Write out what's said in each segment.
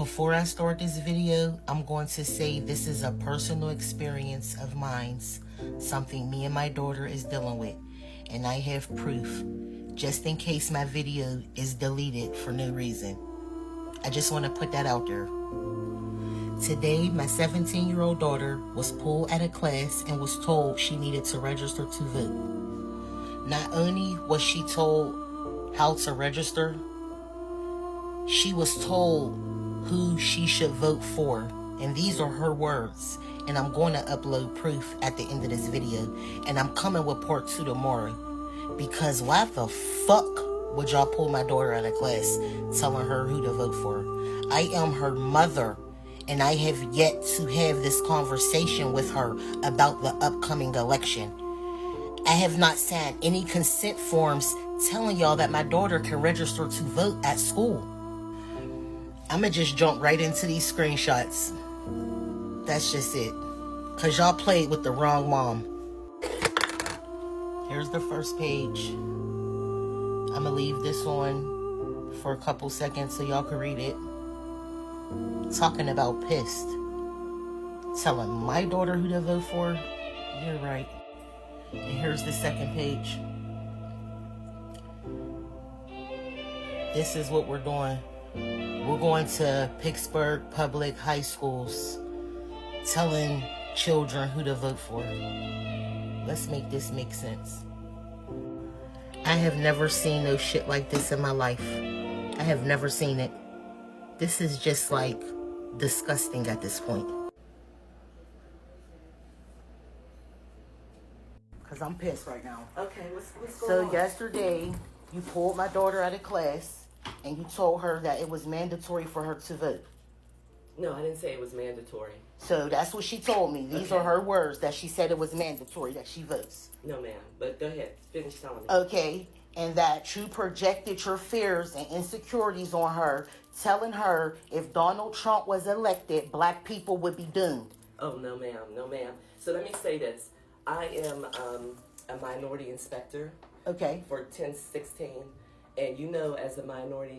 Before I start this video, I'm going to say this is a personal experience of mine, something me and my daughter is dealing with, and I have proof, just in case my video is deleted for no reason. I just want to put that out there. Today, my 17-year-old daughter was pulled out of class and was told she needed to register to vote. Not only was she told how to register, she was told who she should vote for, and these are her words, and I'm going to upload proof at the end of this video, and I'm coming with part 2 tomorrow, because why the fuck would y'all pull my daughter out of class telling her who to vote for? I am her mother, and I have yet to have this conversation with her about the upcoming election. I have not signed any consent forms telling y'all that my daughter can register to vote at school. I'ma just jump right into these screenshots. That's just it. Cause y'all played with the wrong mom. Here's the first page. I'ma leave this on for a couple seconds so y'all can read it. Talking about pissed. Telling my daughter who to vote for. You're right. And here's the second page. This is what we're doing. We're going to Pittsburgh public high schools telling children who to vote for. Let's make this make sense. I have never seen no shit like this in my life. I have never seen it. This is just like disgusting at this point. Because I'm pissed right now. Okay, what's going on? So yesterday, you pulled my daughter out of class and you told her that it was mandatory for her to vote. No, I didn't say it was mandatory. So that's what she told me. These are her words, that she said it was mandatory that she votes. No, ma'am. But go ahead. Finish telling me. Okay. And that you projected your fears and insecurities on her, telling her if Donald Trump was elected, black people would be doomed. Oh, no, ma'am. No, ma'am. So let me say this. I am a minority inspector. Okay. For 1016. And you know, as a minority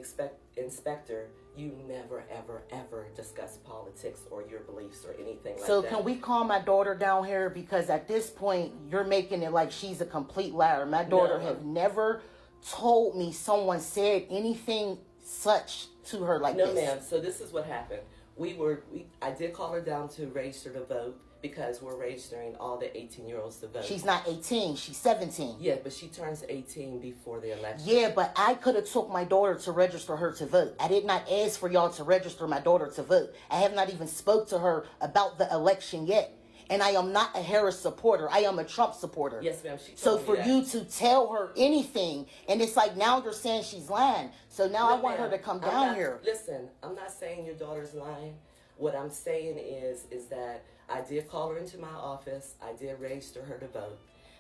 inspector, you never, ever, ever discuss politics or your beliefs or anything like that. So can we calm my daughter down here? Because at this point, you're making it like she's a complete liar. My daughter have never told me someone said anything such to her like this. No, ma'am. So this is what happened. I did call her down to register to vote, because we're registering all the 18-year-olds to vote. She's not 18, she's 17. Yeah, but she turns 18 before the election. Yeah, but I could have took my daughter to register her to vote. I did not ask for y'all to register my daughter to vote. I have not even spoke to her about the election yet. And I am not a Harris supporter. I am a Trump supporter. Yes, ma'am. So for you to tell her anything, and it's like now you're saying she's lying. So now I want her to come down here. Listen, I'm not saying your daughter's lying. What I'm saying is that I did call her into my office. I did register her to vote.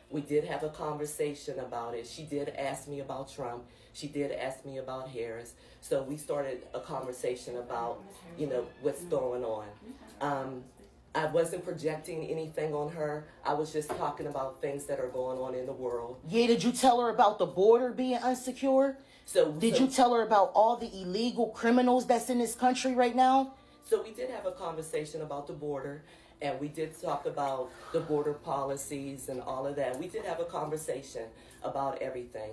We did have a conversation about it. She did ask me about Trump. She did ask me about Harris. So we started a conversation about, what's going on. I wasn't projecting anything on her. I was just talking about things that are going on in the world. Yeah, did you tell her about the border being unsecure? Did you tell her about all the illegal criminals that's in this country right now? So we did have a conversation about the border, and we did talk about the border policies and all of that. We did have a conversation about everything.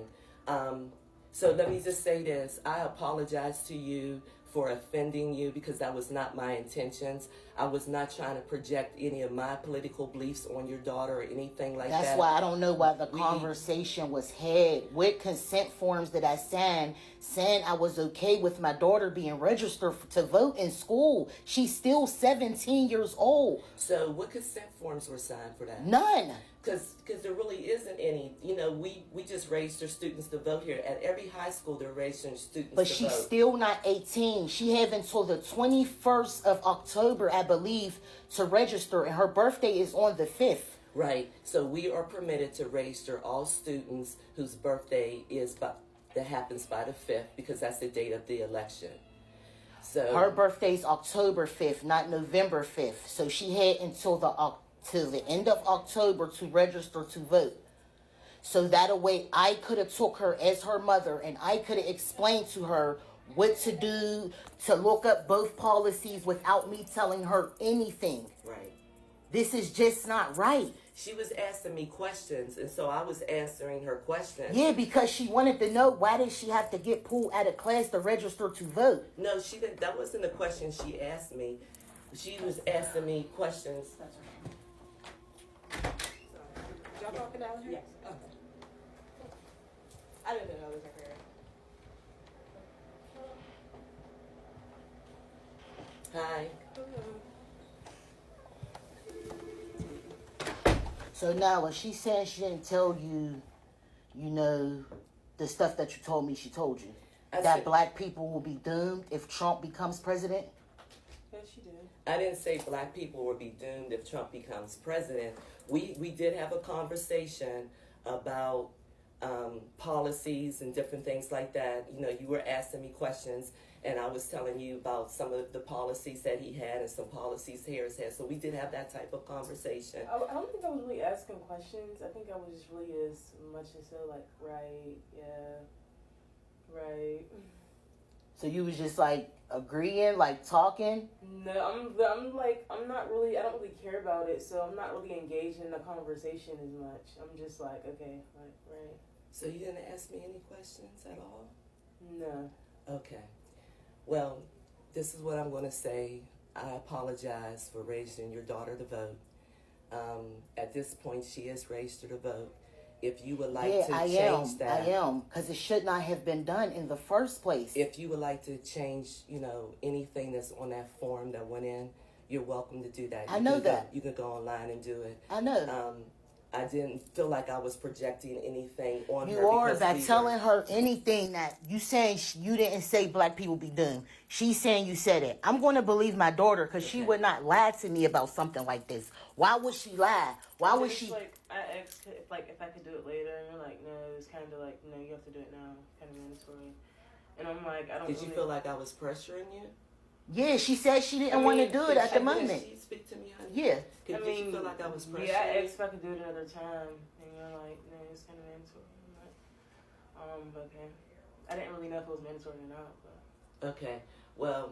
So let me just say this. I apologize to you for offending you, because that was not my intentions. I was not trying to project any of my political beliefs on your daughter or anything like that. That's why I don't know why the conversation was had. What consent forms did I sign saying I was okay with my daughter being registered to vote in school? She's still 17 years old. So what consent forms were signed for that? None. Because there really isn't any. We just register students to vote here. At every high school, they're registering students but to she's vote. Still not 18. She have until the 21st of October, I believe, to register, and her birthday is on the 5th. Right. So we are permitted to register all students whose birthday that happens by the 5th, because that's the date of the election. So her birthday's October 5th, not November 5th. So she had until till the end of October to register to vote. So that way I could have took her as her mother, and I could have explained to her what to do, to look up both policies without me telling her anything. Right. This is just not right. She was asking me questions, and so I was answering her questions. Yeah, because she wanted to know, why did she have to get pulled out of class to register to vote? No, she didn't. That wasn't the question she asked me. She was asking me questions. That's right. Y'all talking down here? Yes. Okay. I didn't know it was her. Hi. So now, when she said she didn't tell you, you know, the stuff that you told me she told you, that black people will be doomed if Trump becomes president? Yes, she did. I didn't say black people will be doomed if Trump becomes president. We did have a conversation about policies and different things like that. You know, you were asking me questions, and I was telling you about some of the policies that he had and some policies Harris had. So we did have that type of conversation. I don't think I was really asking questions. I think I was just really as much as so like, right, yeah, right. So you was just like agreeing, like talking? No, I'm like, I'm not really, I don't really care about it, so I'm not really engaged in the conversation as much. I'm just like, okay, like, right. So you didn't ask me any questions at all? No. Okay. Well, this is what I'm going to say. I apologize for raising your daughter to vote. At this point, she is raised to vote. If you would like to change that. I am, because it should not have been done in the first place. If you would like to change, you know, anything that's on that form that went in, you're welcome to do that. I know that. You can go online and do it. I know. I didn't feel like I was projecting anything on her. You are by telling her anything that you saying you didn't say black people be doomed. She's saying you said it. I'm going to believe my daughter because she would not lie to me about something like this. Why would she lie? Why would she? Like, I asked if I could do it later, and you're like, no, it's kind of like, no, you have to do it now, kind of mandatory. And I'm like, I don't. Did you feel like I was pressuring you? Yeah, she said she didn't want to do it at the moment. Did she speak to me, honey? Yeah. Did you feel like I was pressuring? Yeah, I asked if I could do it another time, and you're like, no, it's kind of mandatory. I'm like, okay. I didn't really know if it was mandatory or not, but. Okay. Well,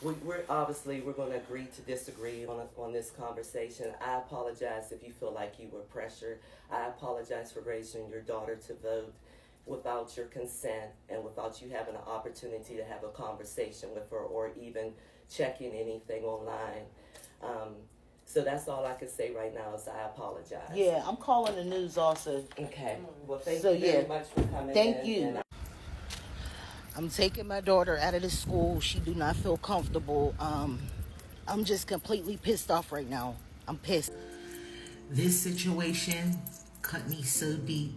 we're obviously going to agree to disagree on this conversation. I apologize if you feel like you were pressured. I apologize for raising your daughter to vote without your consent and without you having an opportunity to have a conversation with her or even checking anything online. So that's all I can say right now is I apologize. Yeah, I'm calling the news also. Okay. Well, thank you very much for coming in. Thank you. I'm taking my daughter out of the school. She do not feel comfortable. I'm just completely pissed off right now. I'm pissed. This situation cut me so deep.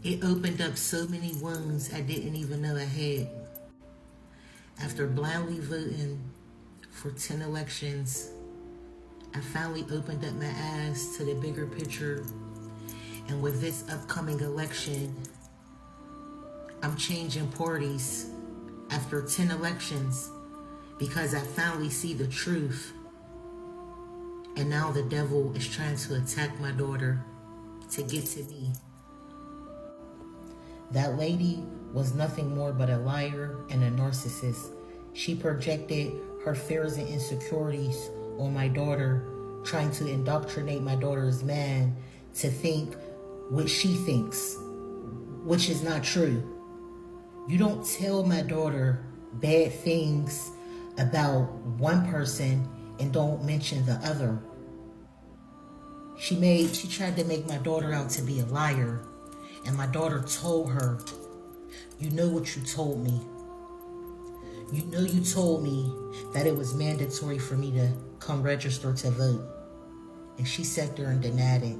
It opened up so many wounds I didn't even know I had. After blindly voting for 10 elections, I finally opened up my eyes to the bigger picture. And with this upcoming election, I'm changing parties after 10 elections because I finally see the truth. And now the devil is trying to attack my daughter to get to me. That lady was nothing more but a liar and a narcissist. She projected her fears and insecurities on my daughter, trying to indoctrinate my daughter's man to think what she thinks, which is not true. You don't tell my daughter bad things about one person and don't mention the other. She tried to make my daughter out to be a liar. And my daughter told her, you know what you told me. You know you told me that it was mandatory for me to come register to vote. And she sat there and denied it.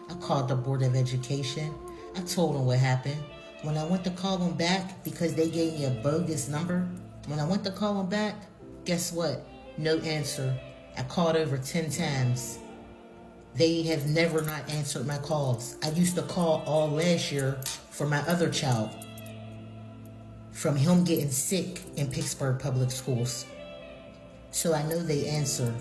I called the Board of Education. I told them what happened. When I went to call them back, because they gave me a bogus number, when I went to call them back, guess what? No answer. I called over 10 times. They have never not answered my calls. I used to call all last year for my other child from him getting sick in Pittsburgh Public Schools. So I know they answer.